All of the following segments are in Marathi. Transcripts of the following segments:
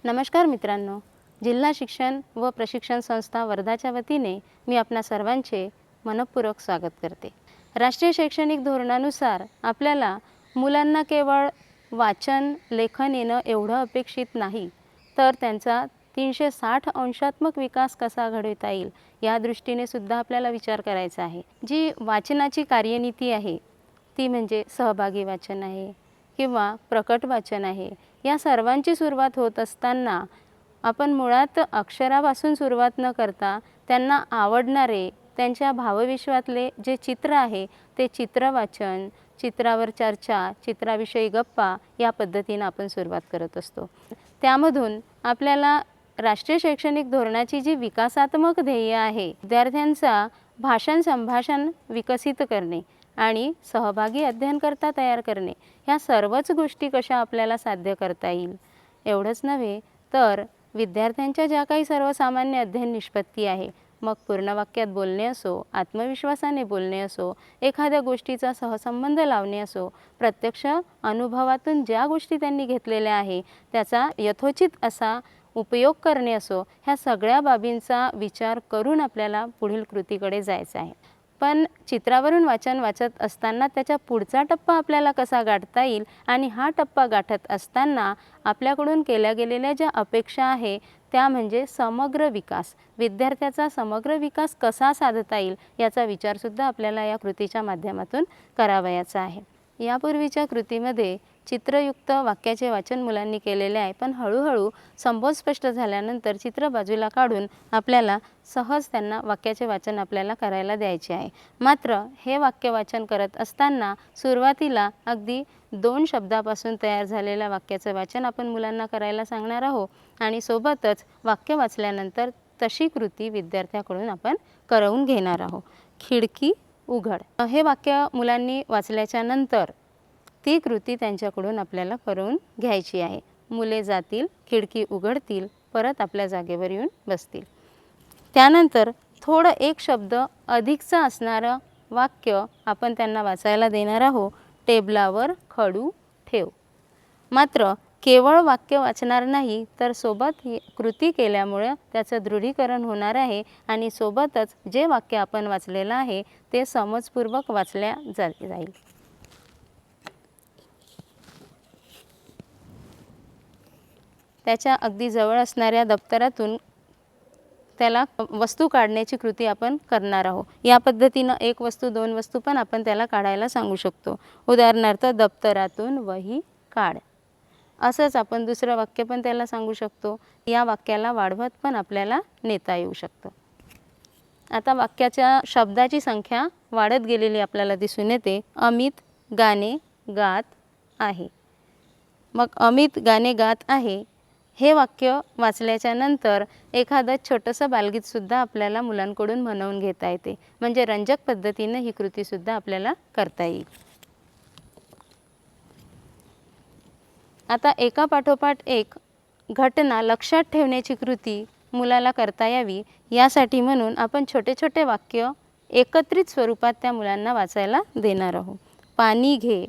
नमस्कार मित्रांनो, जिल्हा शिक्षण व प्रशिक्षण संस्था वर्धाच्या वतीने मी आपणा सर्वांचे मनपूर्वक स्वागत करते। राष्ट्रीय शैक्षणिक धोरणानुसार आपल्याला मुलांना केवळ वाचन लेखन येणं एवढं अपेक्षित नाही, तर त्यांचा 360 अंशात्मक विकास कसा घडवता येईल या दृष्टीने सुद्धा आपल्याला विचार करायचा आहे। जी वाचनाची कार्यनीती आहे ती म्हणजे सहभागी वाचन आहे किंवा प्रकट वाचन आहे। या सर्वांची सुरुवात होत असताना आपण मुळात अक्षरापासून सुरुवात न करता त्यांना आवडणारे त्यांच्या भावविश्वातले जे चित्र आहे ते चित्र वाचन, चित्रावर चर्चा, चित्राविषयी गप्पा या पद्धतीने आपण सुरुवात करत असतो। त्यामधून आपल्याला राष्ट्रीय शैक्षणिक धोरणाची जी विकासात्मक ध्येय आहे, विद्यार्थ्यांचा भाषण संभाषण विकसित करणे आणि सहभागी अध्ययनकर्ता तयार करणे, ह्या सर्वच गोष्टी कशा आपल्याला साध्य करता येईल एवढंच नव्हे तर विद्यार्थ्यांच्या ज्या काही सर्वसामान्य अध्ययन निष्पत्ती आहे, मग पूर्ण वाक्यात बोलणे असो, आत्मविश्वासाने बोलणे असो, एखाद्या गोष्टीचा सहसंबंध लावणे असो, प्रत्यक्ष अनुभवातून ज्या गोष्टी त्यांनी घेतलेल्या आहे त्याचा यथोचित असा उपयोग करणे असो, ह्या सगळ्या बाबींचा विचार करून आपल्याला पुढील कृतीकडे जायचं आहे। पण चित्रावरून वाचन वाचत असताना त्याचा पुढचा टप्पा आपल्याला कसा गाठता येईल आणि हा टप्पा गाठत असताना आपल्याकडून केल्या गेलेल्या ज्या अपेक्षा आहे त्या म्हणजे समग्र विकास, विद्यार्थ्याचा समग्र विकास कसा साधता येईल याचा विचारसुद्धा आपल्याला या कृतीच्या माध्यमातून करावयाचा आहे। यापूर्वीच्या कृतीमध्ये चित्रयुक्त वाक्याचे वाचन मुलांनी केलेले आहे, पण हळूहळू संबोध स्पष्ट झाल्यानंतर चित्र बाजूला काढून आपल्याला सहज त्यांना वाक्याचे वाचन आपल्याला करायला द्यायचे आहे। मात्र हे वाक्य वाचन करत असताना सुरुवातीला अगदी 2 शब्दापासून तयार झालेल्या वाक्याचे वाचन आपण मुलांना करायला सांगणार आहोत आणि सोबतच वाक्य वाचल्यानंतर तशी कृती विद्यार्थ्याकडून आपण करवून घेणार आहोत। खिडकी उघड हे वाक्य मुलांनी वाचल्याच्या नंतर ती कृती त्यांच्याकडून आपल्याला करवून घ्यायची आहे। मुले जातील, खिडकी उघडतील, परत आपल्या जागेवर येऊन बसतील। त्यानंतर थोडं एक शब्द अधिकचा असणारं वाक्य आपण त्यांना वाचायला देणार आहोत। टेबलावर खडू ठेव। मात्र केवळ वाक्य वाचणार नाही तर सोबत ही कृती केल्यामुळे त्याचं दृढीकरण होणार आहे आणि सोबतच जे वाक्य आपण वाचलेलं आहे ते समजपूर्वक वाचल्या जाईल। त्याच्या अगदी जवळ असणाऱ्या दप्तरातून त्याला वस्तू काढण्याची कृती आपण करणार आहोत। या पद्धतीने एक वस्तू 2 वस्तू पण आपण त्याला काढायला सांगू शकतो। उदाहरणार्थ दप्तरातून वही काढ, असंच आपण दुसरं वाक्य पण त्याला सांगू शकतो। या वाक्याला वाढवत पण आपल्याला नेता येऊ शकतं। आता वाक्याच्या शब्दाची संख्या वाढत गेलेली आपल्याला दिसून येते। अमित गाणे गात आहे। मग अमित गाणे गात आहे हे वाक्य वाचल्याच्या नंतर एखादं छोटंसं बालगीतसुद्धा आपल्याला मुलांकडून म्हणवून घेता येते, म्हणजे रंजक पद्धतीने ही कृतीसुद्धा आपल्याला करता येईल। आता एका पाठोपाठ एक घटना लक्षात ठेवण्याची कृती मुलाला करता यावी यासाठी म्हणून आपण छोटे छोटे वाक्य एकत्रित स्वरूपात त्या मुलांना वाचायला देणार आहोत। पाणी घे,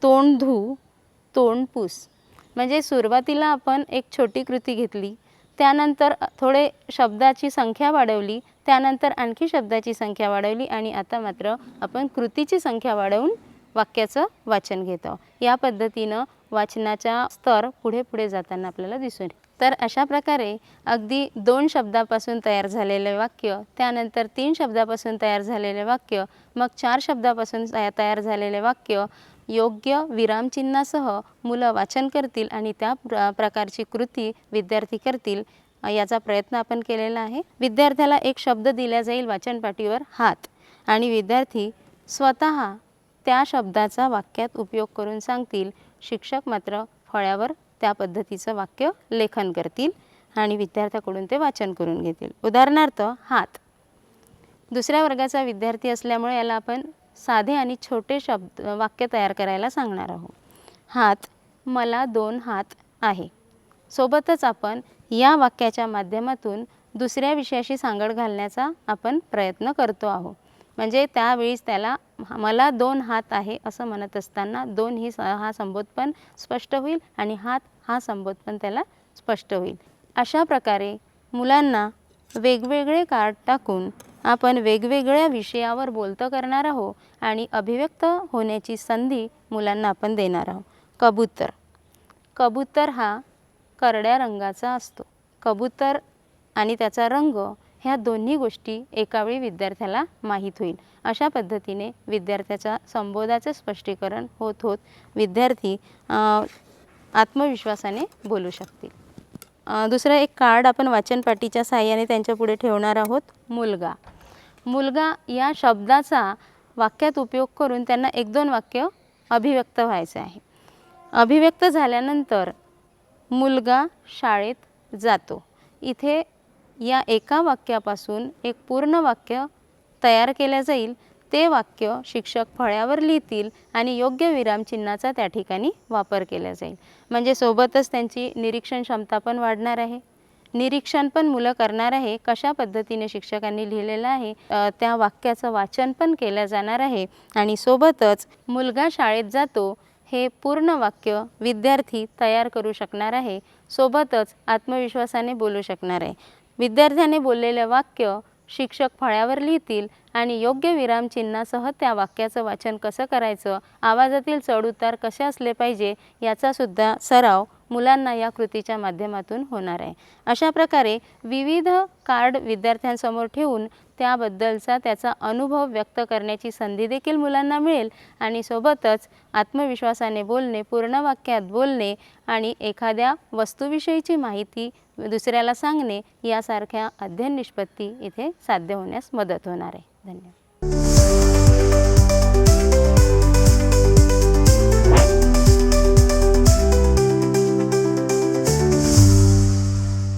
तोंड धु, तोंड पुस। म्हणजे सुरुवातीला आपण एक छोटी कृती घेतली, त्यानंतर थोडे शब्दाची संख्या वाढवली, त्यानंतर आणखी शब्दाची संख्या वाढवली आणि आता मात्र आपण कृतीची संख्या वाढवून वाक्याचं वाचन घेत आहोत। या पद्धतीनं वाचनाचा स्तर पुढे पुढे जाताना आपल्याला दिसून येईल। तर अशा प्रकारे अगदी 2 शब्दापासून तयार झालेले वाक्य, त्यानंतर 3 शब्दापासून तयार झालेले वाक्य, मग 4 शब्दापासून तयार झालेले वाक्य योग्य विरामचिन्हासह मुलं वाचन करतील आणि त्या प्रकारची कृती विद्यार्थी करतील याचा प्रयत्न आपण केलेला आहे। विद्यार्थ्याला एक शब्द दिला जाईल वाचनपाटीवर हात, आणि विद्यार्थी स्वतः त्या शब्दाचा वाक्यात उपयोग करून सांगतील। शिक्षक मात्र फळ्यावर त्या पद्धतीचं वाक्य लेखन करतील आणि विद्यार्थ्याकडून ते वाचन करून घेतील। उदाहरणार्थ हात, दुसऱ्या वर्गाचा विद्यार्थी असल्यामुळे याला आपण साधे आणि छोटे शब्द वाक्य तयार करायला सांगणार आहोत। हात, मला 2 हात आहे। सोबतच आपण या वाक्याच्या माध्यमातून दुसऱ्या विषयाशी सांगड घालण्याचा आपण प्रयत्न करतो आहोत। म्हणजे त्यावेळीस त्याला मला 2 हात आहे असं म्हणत असताना 2 हा संबोध पण स्पष्ट होईल आणि हात हा संबोध पण त्याला स्पष्ट होईल. अशा प्रकारे मुलांना वेगवेगळे कार्ड टाकून आपण वेगवेगळ्या विषयावर बोलतं करणार आहोत आणि अभिव्यक्त होण्याची संधी मुलांना आपण देणार आहोत. कबूतर. कबूतर हा करड्या रंगाचा असतो. कबूतर आणि त्याचा रंग ह्या दोन्ही गोष्टी एकावेळी विद्यार्थ्याला माहीत होईल. अशा पद्धतीने विद्यार्थ्याच्या संबोधाचे स्पष्टीकरण होत होत विद्यार्थी आत्मविश्वासाने बोलू शकतील. दुसरं एक कार्ड आपण वाचनपाटीच्या सहाय्याने त्यांच्या पुढे ठेवणार आहोत. मुलगा. मुलगा या शब्दाचा वाक्यात उपयोग करून त्यांना 1-2 वाक्य अभिव्यक्त व्हायचे आहे. अभिव्यक्त झाल्यानंतर मुलगा शाळेत जातो. इथे या एका वाक्यापासून एक पूर्ण वाक्य तयार केले जाईल. ते वाक्य शिक्षक फळ्यावर लिहितील आणि योग्य विरामचिन्हाचा त्या ठिकाणी वापर केला जाईल. म्हणजे सोबतच त्यांची निरीक्षण क्षमता पण वाढणार आहे. निरीक्षण पण मुलं करणार आहे. कशा पद्धतीने शिक्षकांनी लिहिलेलं आहे त्या वाक्याचं वाचन पण केलं जाणार आहे आणि सोबतच मुलगा शाळेत जातो हे पूर्ण वाक्य विद्यार्थी तयार करू शकणार आहे. सोबतच आत्मविश्वासाने बोलू शकणार आहे. विद्यार्थ्याने बोललेले वाक्य शिक्षक फळ्यावर लिहितील आणि योग्य विरामचिन्हासह त्या वाक्याचं वाचन कसं करायचं, आवाजातील चढउतार कसे असले पाहिजे याचा सुद्धा सराव मुलांना या कृतीच्या माध्यमातून होणार आहे. अशा प्रकारे विविध कार्ड विद्यार्थ्यांसमोर ठेवून त्याबद्दलचा त्याचा अनुभव व्यक्त करण्याची संधी देखील मुलांना मिळेल आणि सोबतच आत्मविश्वासाने बोलणे, पूर्ण वाक्यात बोलणे आणि एखाद्या वस्तूविषयीची माहिती दुसऱ्याला सांगणे यासारख्या अध्ययन निष्पत्ती इथे साध्य होण्यास मदत होणार आहे. धन्यवाद.